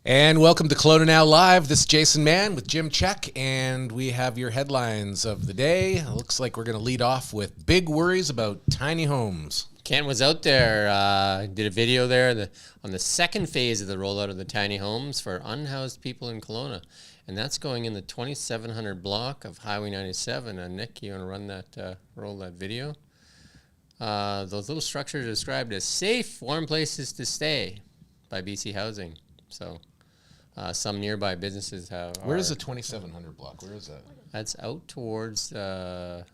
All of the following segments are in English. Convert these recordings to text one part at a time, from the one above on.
And welcome to Colona Now Live. This is Jason Mann with Jim Check, and we have your headlines of the day. It looks like we're going to lead off with big worries about tiny homes. Kent was out there, did a video there on the second phase of the rollout of the tiny homes for unhoused people in Colona. And that's going in the 2700 block of Highway 97. Nick, you want to run that, roll that video? Those little structures are described as safe, warm places to stay by BC Housing. So some nearby businesses have. Where is the 2700 block? Where is that? That's out towards where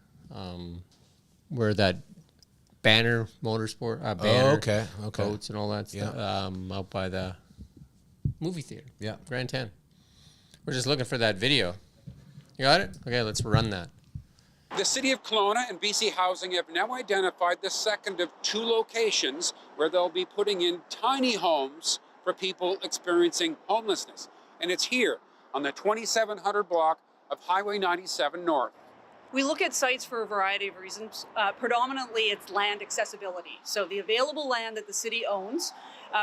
that Banner Motorsport, Banner boats and all that stuff. Out by the movie theater. Yeah, Grand 10. We're just looking for that video. You got it? Okay, let's run that. The City of Colona and BC Housing have now identified the second of two locations where they'll be putting in tiny homes for people experiencing homelessness. And it's here on the 2700 block of Highway 97 North. We look at sites for a variety of reasons. Predominantly, it's land accessibility. So the available land that the city owns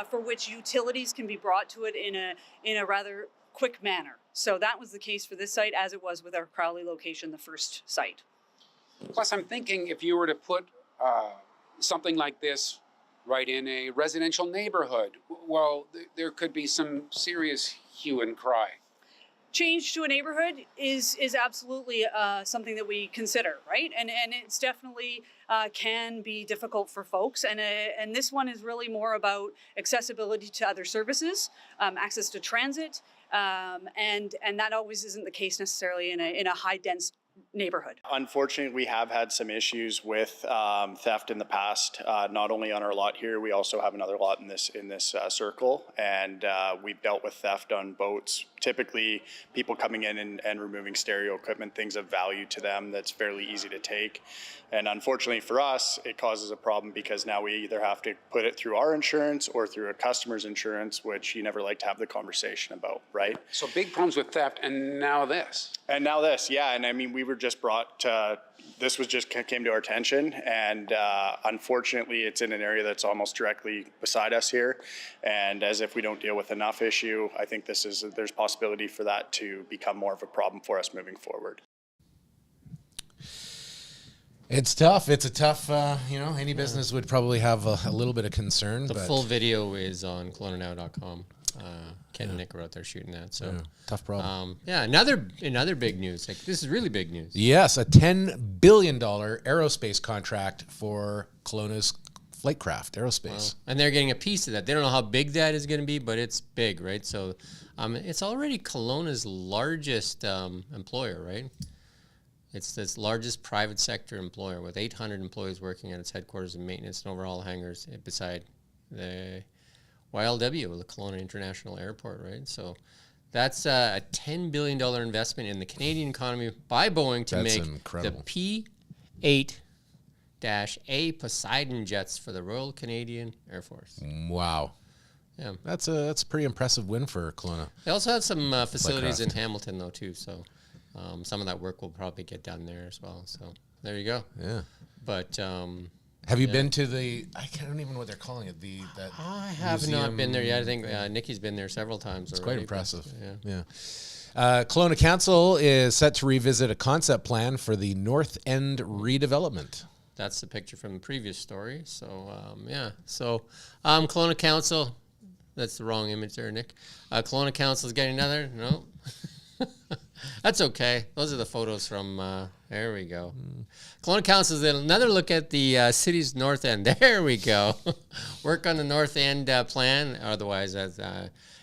for which utilities can be brought to it in a rather quick manner. So that was the case for this site, as it was with our Crowley location, the first site. Plus, I'm thinking if you were to put something like this right in a residential neighborhood, well, there could be some serious hue and cry. Change to a neighborhood is absolutely something that we consider, right? And it's definitely can be difficult for folks. And this one is really more about accessibility to other services, access to transit, and that always isn't the case necessarily in a high dense neighborhood. Unfortunately, we have had some issues with theft in the past. Not only on our lot here, we also have another lot in this circle, and we've dealt with theft on boats. Typically, people coming in and removing stereo equipment, things of value to them that's fairly easy to take. And unfortunately for us, it causes a problem because now we either have to put it through our insurance or through a customer's insurance, which you never like to have the conversation about, right? So big problems with theft, and now this. And now this, yeah. And I mean, we were just brought this was just came to our attention, and unfortunately it's in an area that's almost directly beside us here, and as if we don't deal with enough issue, I think there's possibility for that to become more of a problem for us moving forward. It's tough. It's a tough, any business would probably have a little bit of concern. The full video is on colonanow.com. Ken and Nick are out there shooting that. So tough problem. Another big news. Like, this is really big news. Yes, a $10 billion aerospace contract for Kelowna's Flightcraft Aerospace. And they're getting a piece of that. They don't know how big that is going to be, but it's big, right? So it's already Kelowna's largest employer, right? It's its largest private sector employer with 800 employees working at its headquarters and maintenance and overall hangars beside the YLW, the Colona International Airport, right? So that's a $10 billion investment in the Canadian economy by Boeing to make incredible. The P-8-A Poseidon jets for the Royal Canadian Air Force. Wow. Yeah. That's a pretty impressive win for Kelowna. They also have some facilities in Hamilton, though, too, so some of that work will probably get done there as well. So there you go. Yeah. But have you been to I don't even know what they're calling it. I have not been there yet. I think Nikki's been there several times. It's already, quite impressive. Yeah. Kelowna Council is set to revisit a concept plan for the Northend redevelopment. That's the picture from the previous story. So So Kelowna Council. That's the wrong image there, Nick. Kelowna Council is getting another. No. That's okay. Those are the photos from, there we go. Colona Council is another look at the city's north end. There we go. Work on the north end plan, otherwise as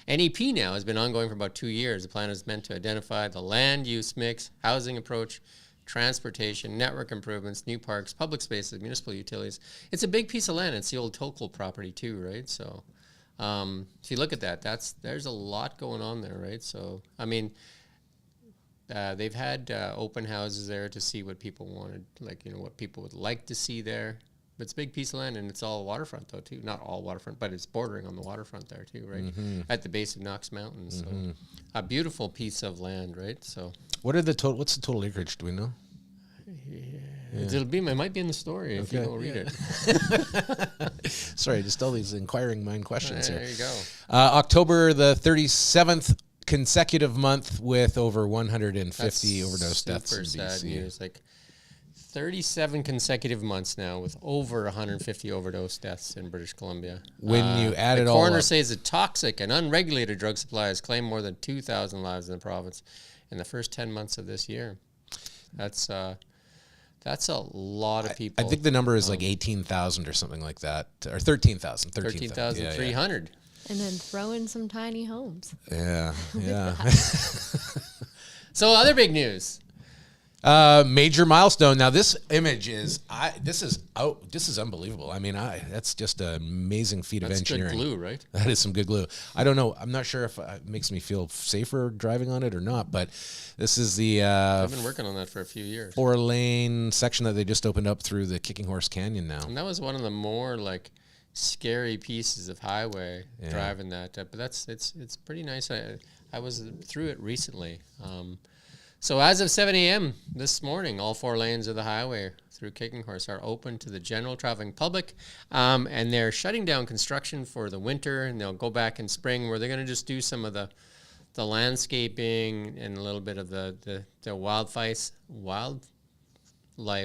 NEP now, has been ongoing for about 2 years. The plan is meant to identify the land use mix, housing approach, transportation, network improvements, new parks, public spaces, municipal utilities. It's a big piece of land. It's the old Tokul property too, right? So if you look at that, there's a lot going on there, right? So, I mean, they've had open houses there to see what people wanted, what people would like to see there. But it's a big piece of land, and it's all waterfront, though, too. Not all waterfront, but it's bordering on the waterfront there, too, right? Mm-hmm. At the base of Knox Mountains. Mm-hmm. So a beautiful piece of land, right? So what's the total acreage, do we know? It might be in the story if you go read it. Sorry, just all these inquiring mind questions here. There you go. October the 37th consecutive month with over 150 overdose deaths in Super sad BC. news. Like 37 consecutive months now with over 150 overdose deaths in British Columbia. When you add it all up. The coroner up. says the toxic and unregulated drug supply has claimed more than 2,000 lives in the province in the first 10 months of this year. That's a lot of people. I think the number is like 18,000 or something like that, or 13,000. 13,300. And then throw in some tiny homes. Yeah, yeah. So other big news. Major milestone. Now this image is this is unbelievable. I mean, that's just an amazing feat of engineering. That's good glue, right? That is some good glue. I don't know. I'm not sure if it makes me feel safer driving on it or not, but this is the I've been working on that for a few years. 4-lane section that they just opened up through the Kicking Horse Canyon now. And that was one of the more like scary pieces of highway driving that. But it's pretty nice. I was through it recently. So as of 7 a.m. this morning, all 4 lanes of the highway through Kicking Horse are open to the general traveling public, and they're shutting down construction for the winter, and they'll go back in spring where they're going to just do some of the landscaping and a little bit of the wildlife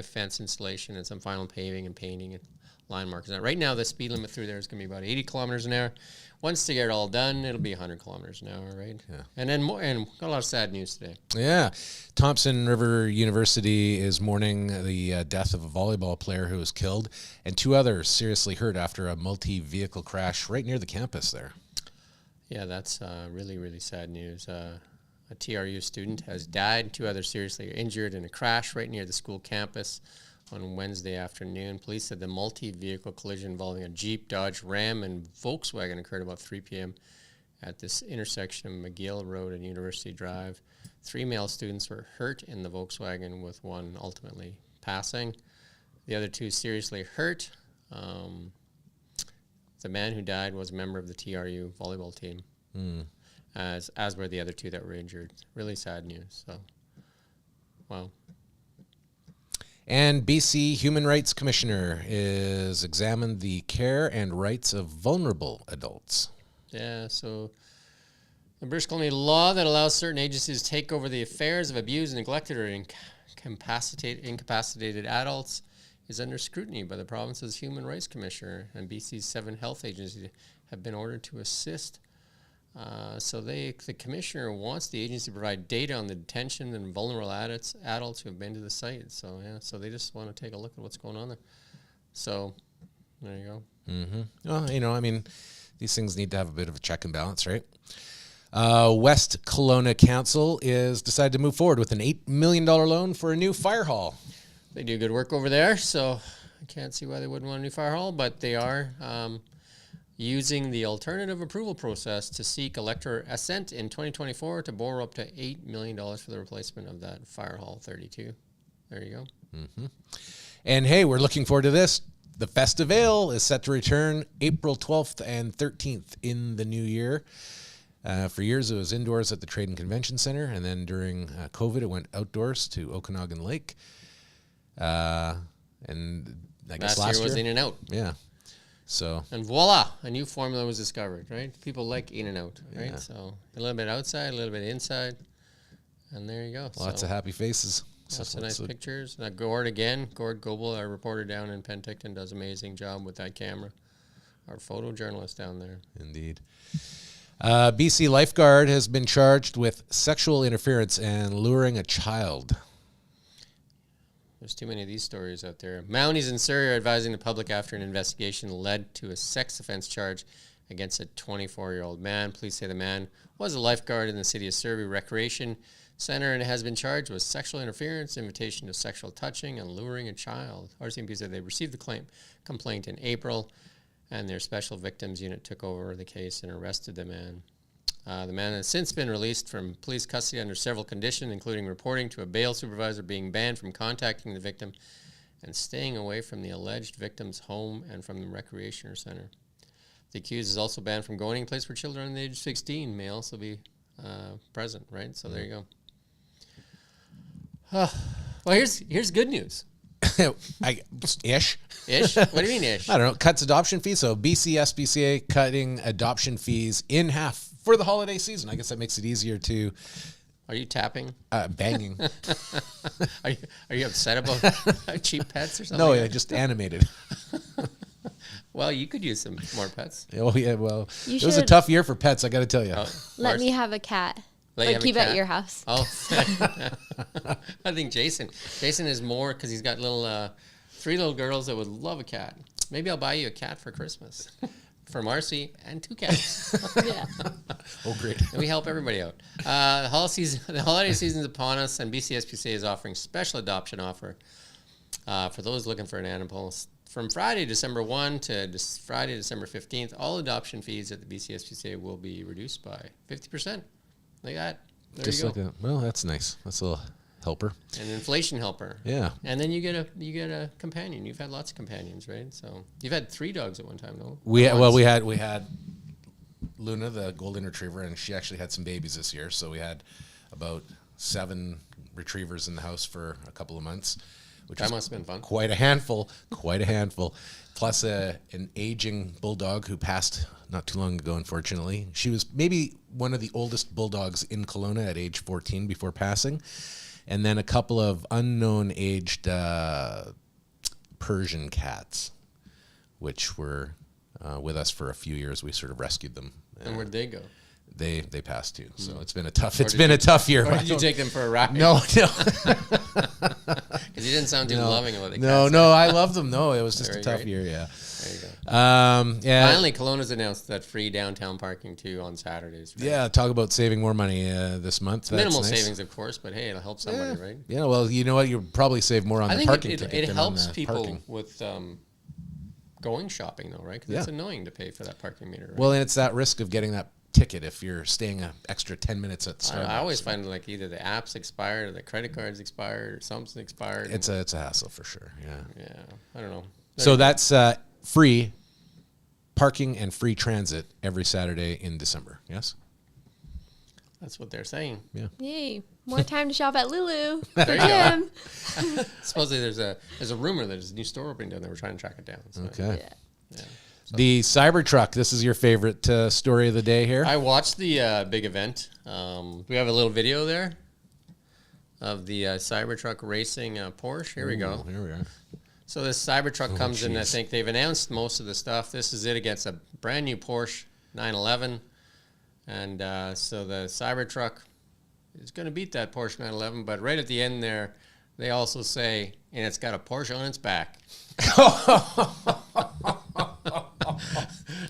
fence installation and some final paving and painting and line markers. Now, right now, the speed limit through there is going to be about 80 kilometers an hour. Once they get it all done, it'll be 100 kilometers an hour, right? Yeah. And then got a lot of sad news today. Yeah. Thompson River University is mourning the death of a volleyball player who was killed and 2 others seriously hurt after a multi-vehicle crash right near the campus there. Yeah, that's really, really sad news. A TRU student has died, 2 others seriously injured in a crash right near the school campus on Wednesday afternoon. Police said the multi-vehicle collision involving a Jeep, Dodge, Ram, and Volkswagen occurred about 3 p.m. at this intersection of McGill Road and University Drive. 3 male students were hurt in the Volkswagen, with 1 ultimately passing. The other 2 seriously hurt. The man who died was a member of the TRU volleyball team, as were the other 2 that were injured. Really sad news. So, wow. And BC Human Rights Commissioner is examined the care and rights of vulnerable adults. Yeah, so the British Columbia law that allows certain agencies to take over the affairs of abused, neglected, or incapacitated adults is under scrutiny by the province's Human Rights Commissioner, and BC's 7 health agencies have been ordered to assist. So the commissioner wants the agency to provide data on the detention and vulnerable adults who have been to the site. So so they just want to take a look at what's going on there. So there you go. Mm-hmm. Well, I mean, these things need to have a bit of a check and balance, right? West Colona Council is decided to move forward with an $8 million loan for a new fire hall. They do good work over there, so I can't see why they wouldn't want a new fire hall, but they are using the alternative approval process to seek elector assent in 2024 to borrow up to $8 million for the replacement of that Fire Hall 32. There you go. Mm-hmm. And hey, we're looking forward to this. The Festival is set to return April 12th and 13th in the new year. For years, it was indoors at the Trade and Convention Center, and then during COVID, it went outdoors to Okanagan Lake. And I guess last year was In and Out. Yeah. So and voila, a new formula was discovered, right? People like In and Out, right? Yeah. So a little bit outside, a little bit inside, and there you go. Lots of happy faces. Lots of nice pictures. Gord Goebel, our reporter down in Penticton, does an amazing job with that camera. Our photojournalist down there. Indeed. BC lifeguard has been charged with sexual interference and luring a child. There's too many of these stories out there. Mounties in Surrey are advising the public after an investigation led to a sex offense charge against a 24-year-old man. Police say the man was a lifeguard in the City of Surrey Recreation Center and has been charged with sexual interference, invitation to sexual touching, and luring a child. RCMP said they received the complaint in April, and their special victims unit took over the case and arrested the man. The man has since been released from police custody under several conditions, including reporting to a bail supervisor, being banned from contacting the victim, and staying away from the alleged victim's home and from the recreation center. The accused is also banned from going to a place where children under the age of 16 may also be present, right? So there you go. Well, here's good news. Ish. Ish? What do you mean ish? I don't know. Cuts adoption fees. So BC SPCA cutting adoption fees in half for the holiday season. I guess that makes it easier to Are you tapping? banging. Are you upset about cheap pets or something? No, I just animated. Well, you could use some more pets. Oh yeah, well, You it was a should- tough year for pets. I got to tell you. Let me have a cat. Let you Or have a keep cat? at your house. Oh, I think Jason is more because he's got little 3 little girls that would love a cat. Maybe I'll buy you a cat for Christmas for Marcy and 2 cats. Yeah. Oh, great. And we help everybody out. The holiday season's upon us, and BCSPCA is offering special adoption offer for those looking for an animal. From Friday, December 1 to Friday, December 15th, all adoption fees at the BCSPCA will be reduced by 50%. Like that. There Just you like go. that. Well, that's nice. That's a little helper. An inflation helper. Yeah. And then you get a companion. You've had lots of companions, right? So you've had 3 dogs at one time, though. We had Luna, the golden retriever, and she actually had some babies this year. So we had about 7 retrievers in the house for a couple of months, which That was must have been fun. quite a handful. Plus an aging bulldog who passed not too long ago, unfortunately. She was maybe one of the oldest bulldogs in Colona at age 14 before passing. And then a couple of unknown aged Persian cats, which were with us for a few years. We sort of rescued them. And where'd they go? They passed too. So it's been a tough year. Or did you take them for a ride? No. Because you didn't sound too loving about the No, cats. no, I love them. No, it was just Very a tough great. year, yeah. There you go. Yeah. Finally, Kelowna's announced that free downtown parking too on Saturdays. Right? Yeah, talk about saving more money this month. That's Minimal nice. savings, of course, but hey, it'll help somebody, right? Yeah, well, you know what? You'll probably save more on I the think parking it ticket than helps on the people parking. with going shopping, though, right? Because it's annoying to pay for that parking meter. Right? Well, and it's that risk of getting that ticket if you're staying an extra 10 minutes at Starbucks. I always find like either the app's expired or the credit card's expired or something's expired. It's a hassle for sure, yeah. Yeah, I don't know. So that's free parking and free transit every Saturday in December, yes? That's what they're saying. Yeah. Yay. More time to shop at Lulu. There you go. Jim. Supposedly there's a rumor that there's a new store opening down there. We're trying to track it down. So, Okay. Yeah. The Cybertruck, this is your favorite story of the day here? I watched the big event. We have a little video there of the Cybertruck racing Porsche. Here we go. Here we are. So this Cybertruck comes in. I jeez. think they've announced most of the stuff. This is it against a brand new Porsche 911. And so the Cybertruck is going to beat that Porsche 911. But right at the end there, they also say, and it's got a Porsche on its back.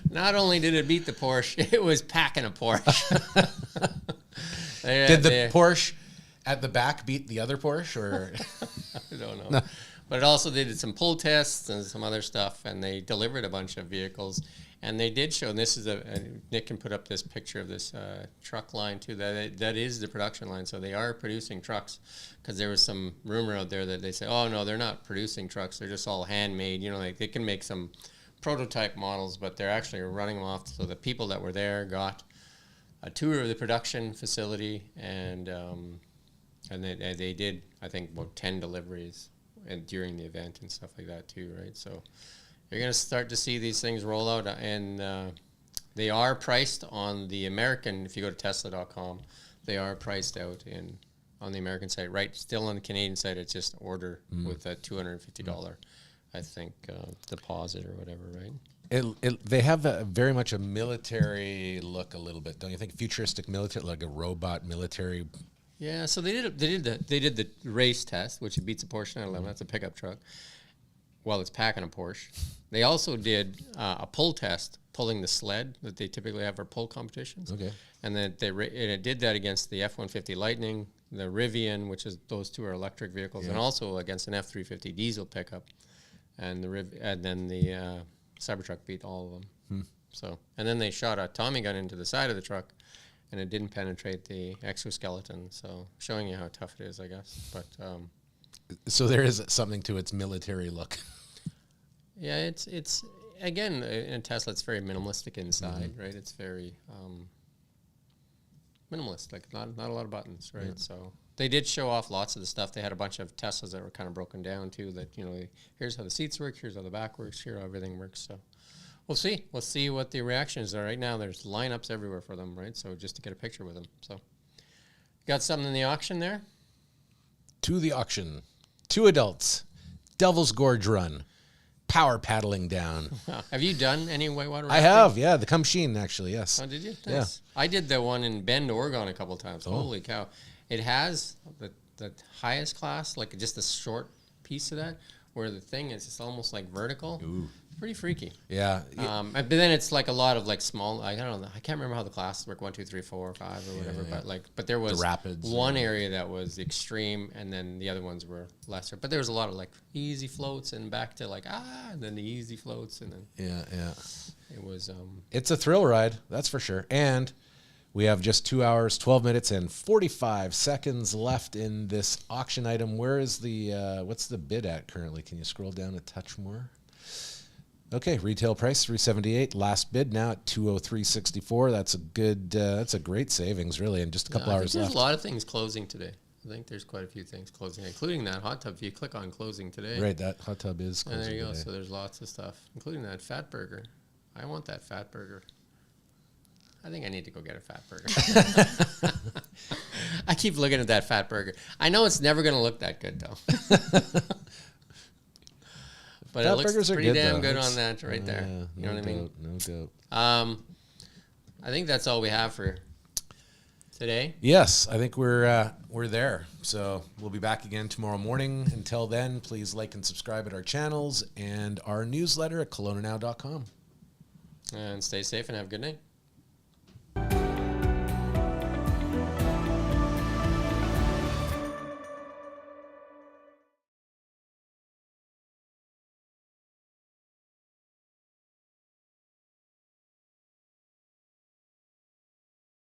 Not only did it beat the Porsche, it was packing a Porsche. Did the Porsche at the back beat the other Porsche, or? I don't know. No. But it also did some pull tests and some other stuff, and they delivered a bunch of vehicles. And they did show, and this is Nick can put up this picture of this truck line too. That is the production line, so they are producing trucks. Because there was some rumor out there that they say, oh no, they're not producing trucks, they're just all handmade. You know, like they can make some prototype models, but they're actually running them off. So the people that were there got a tour of the production facility, and they did, I think, about 10 deliveries and during the event and stuff like that too, right? So you're going to start to see these things roll out, and they are priced on the American. If you go to Tesla.com, they are priced out on the American site. Right, still on the Canadian site, it's just order with a $250, I think, deposit or whatever, right? They have very much a military look, a little bit, don't you think? Futuristic military, like a robot military. Yeah, so they did the race test, which it beats a Porsche 911. That's a pickup truck. Well, it's packing a Porsche. They also did a pull test, pulling the sled that they typically have for pull competitions. Okay. And then and it did that against the F-150 Lightning, the Rivian, which is those two are electric vehicles, and also against an F-350 diesel pickup. And then the Cybertruck beat all of them. So, and then they shot a Tommy gun into the side of the truck, and it didn't penetrate the exoskeleton. So, showing you how tough it is, I guess. But So there is something to its military look. yeah, it's again in Tesla, it's very minimalistic inside, right? It's very minimalist, like not a lot of buttons, right? So They did show off lots of the stuff. They had a bunch of Teslas that were kind of broken down too. That here's how the seats work, here's how the back works, here how everything works. So we'll see. We'll see what the reactions are. Right now, there's lineups everywhere for them, right? So just to get a picture with them. So got something in the auction there. To the auction, 2 adults, Devil's Gorge run, power paddling down. Have you done any whitewater I rafting? have, yeah, the Kumsheen actually, yes. Oh, did you? Yeah. Nice. I did the one in Bend, Oregon a couple times. Holy cow. It has the highest class, like just a short piece of that, where the thing is it's almost like vertical. Ooh. Pretty freaky. Yeah. But then it's like a lot of like small, I don't know, I can't remember how the classes work, 1, 2, 3, 4, 5 or whatever, but there was rapids, one area that was extreme and then the other ones were lesser. But there was a lot of like easy floats and back to like, and then the easy floats and then Yeah. it was, It's a thrill ride, that's for sure. And we have just 2 hours, 12 minutes, and 45 seconds left in this auction item. Where is the, what's the bid at currently? Can you scroll down a touch more? Okay, retail price $378. Last bid now at $203.64. That's a good. That's a great savings, really, and just a couple hours there's left. a lot of things closing today. I think there's quite a few things closing, including that hot tub. If you click on closing today, Right, that hot tub is. and there you go. today. So there's lots of stuff, including that fat burger. I want that fat burger. I think I need to go get a fat burger. I keep looking at that fat burger. I know it's never going to look that good though. But Fat it looks burgers are pretty good, damn though. good It's- on that right there. You know what I mean? No doubt. I think that's all we have for today. Yes, I think we're there. So we'll be back again tomorrow morning. Until then, please like and subscribe at our channels and our newsletter at colonanow.com. And stay safe and have a good night.